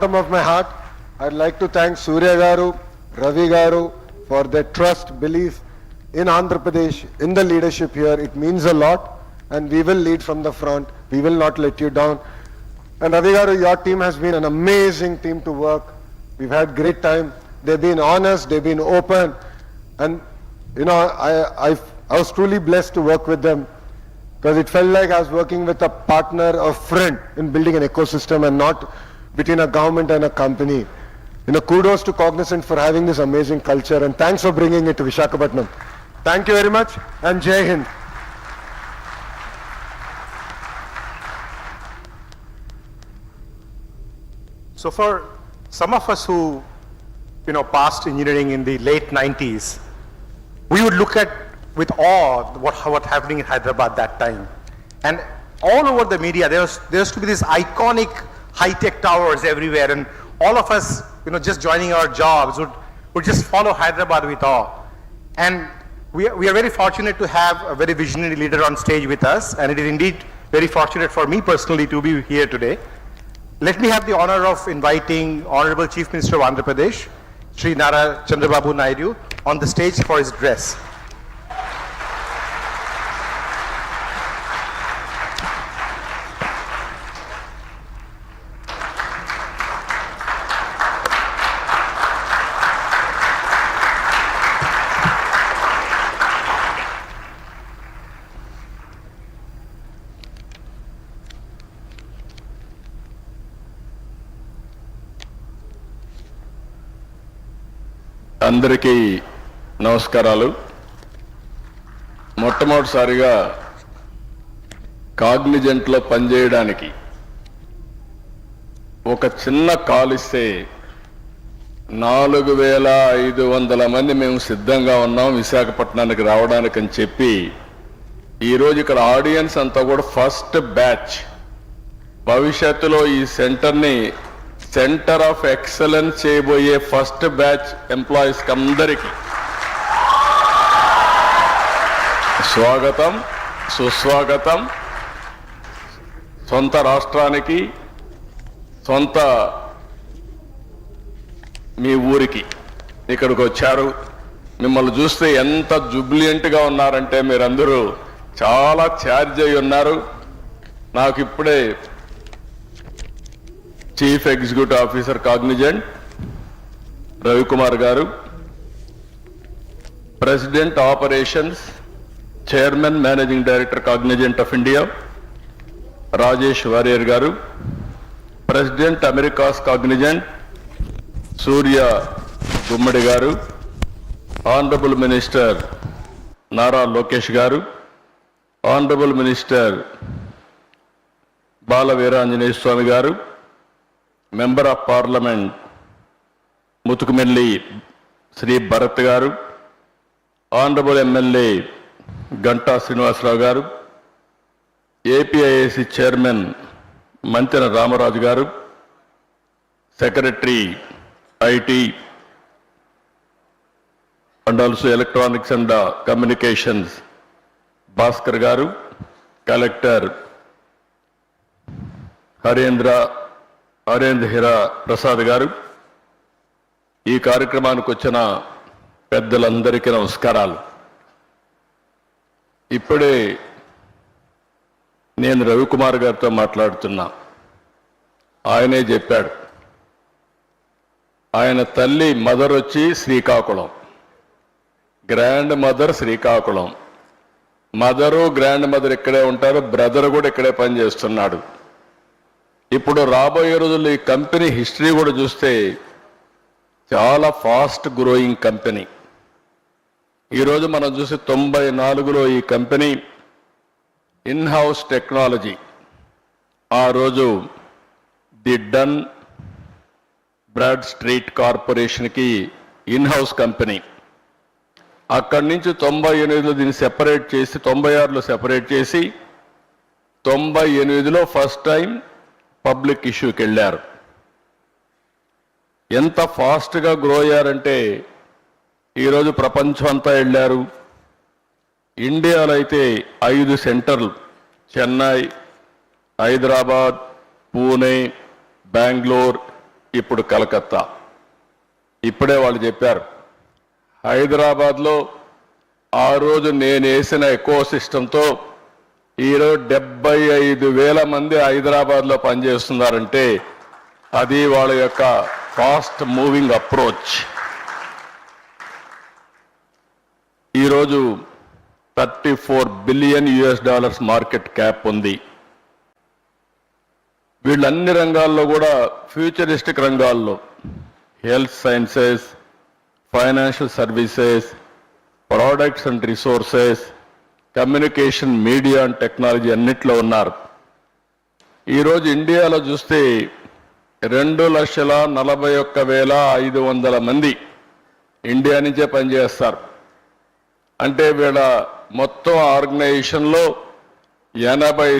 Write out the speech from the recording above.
Bottom of my heart, I'd like to thank Surya Garu, Ravi Garu for their trust, belief in Andhra Pradesh, in the leadership here. It means a lot, and we will lead from the front. We will not let you down. And Ravi Garu, your team has been an amazing team to work. We've had great time. They've been honest, they've been open, and I was truly blessed to work with them because it felt like I was working with a partner, a friend in building an ecosystem and not between a government and a company. Kudos to Cognizant for having this amazing culture, and thanks for bringing it to Visakhapatnam. Thank you very much, and Jai Hind. So for some of us who, passed engineering in the late 90s, we would look at with awe what happening in Hyderabad that time. And all over the media, there used to be these iconic high-tech towers everywhere, and all of us, just joining our jobs would just follow Hyderabad with awe. And we are very fortunate to have a very visionary leader on stage with us, and it is indeed very fortunate for me personally to be here today. Let me have the honor of inviting Honorable Chief Minister of Andhra Pradesh, Shri Nara Chandrababu Naidu, on the stage for his address. అందరికీ నమస్కారాలు. మొట్టమొదటిసారిగా కాగ్నిజెంట్లో పనిచేయడానికి ఒక చిన్న call ఇస్తే 4500 మంది మేము సిద్ధంగా ఉన్నాం విశాఖపట్నానికి రావడానికి అని చెప్పి ఈరోజు ఇక్కడ ఆడియన్స్ అంతా కూడా ఫస్ట్ బ్యాచ్, భవిష్యత్తులో ఈ సెంటర్ని సెంటర్ ఆఫ్ ఎక్సలెన్స్ చేయబోయే ఫస్ట్ బ్యాచ్ ఎంప్లాయీస్ అందరికీ స్వాగతం, సుస్వాగతం. సొంత రాష్ట్రానికి, సొంత మీ ఊరికి ఇక్కడికి వచ్చారు. మిమ్మల్ని చూస్తే ఎంత జుబ్లియంట్గా ఉన్నారంటే మీరందరూ చాలా ఛార్జ్ అయి ఉన్నారు. నాకు ఇప్పుడే chief executive officer Cognizant Ravikumar గారు, president operations, chairman managing director Cognizant of India Rajesh Warrier గారు, president Americas Cognizant Surya Gummadi గారు, ఆనరబుల్ మినిస్టర్ నారా లోకేష్ గారు, ఆనరబుల్ మినిస్టర్ బాల వీరాంజనేయ స్వామి గారు, member of parliament Mutukumelli Sri Bharat గారు, ఆనరబుల్ ఎమ్మెల్యే గంటా శ్రీనివాసరావు గారు, ఏపీఐఏసీ చైర్మన్ మంతెన రామరాజు గారు, secretary IT and also electronics and communications Bhaskar గారు, collector Harendra Heera Prasad గారు, ఈ కార్యక్రమానికి వచ్చిన పెద్దలందరికీ నమస్కారాలు. ఇప్పుడే నేను రవికుమార్ గారితో మాట్లాడుతున్నా. ఆయనే చెప్పాడు, ఆయన తల్లి మదర్ వచ్చి Srikakulam, grand mother Srikakulam, mother grand mother ఇక్కడే ఉంటారు, బ్రదర్ కూడా ఇక్కడే పనిచేస్తున్నాడు. ఇప్పుడు రాబోయే రోజుల్లో ఈ కంపెనీ హిస్టరీ కూడా చూస్తే చాలా ఫాస్ట్ గ్రోయింగ్ కంపెనీ. ఈరోజు మనం చూసి 94లో ఈ కంపెనీ ఇన్ హౌస్ టెక్నాలజీ, ఆ రోజు ది డన్ బ్రాడ్ స్ట్రీట్ కార్పొరేషన్కి ఇన్ హౌస్ కంపెనీ. అక్కడి నుంచి 98లో దీన్ని సెపరేట్ చేసి 96లో సెపరేట్ చేసి 98లో ఫస్ట్ టైం పబ్లిక్ ఇష్యూకి వెళ్ళారు. ఎంత ఫాస్ట్గా గ్రో అయ్యారంటే ఈరోజు ప్రపంచం అంతా వెళ్ళారు. ఇండియాలో అయితే 5 సెంటర్లు, చెన్నై, హైదరాబాద్, పూణే, బెంగళూరు, ఇప్పుడు కలకత్తా. ఇప్పుడే వాళ్ళు చెప్పారు, హైదరాబాద్లో ఆ రోజు నేను వేసిన ఎకో సిస్టంతో ఈరోజు 75,000 మంది హైదరాబాద్లో పనిచేస్తున్నారంటే అది వాళ్ళ యొక్క ఫాస్ట్ మూవింగ్ అప్రోచ్. ఈరోజు $34 బిలియన్ మార్కెట్ క్యాప్ ఉంది. వీళ్ళన్ని రంగాల్లో కూడా ఫ్యూచరిస్టిక్ రంగాల్లో health sciences, financial services, products and resources, communication, media and technology అన్నిట్లో ఉన్నారు. ఈరోజు ఇండియాలో చూస్తే 2,41,500 మంది ఇండియా నుంచే పనిచేస్తారు. అంటే వీళ్ళ మొత్తం ఆర్గనైజేషన్లో 80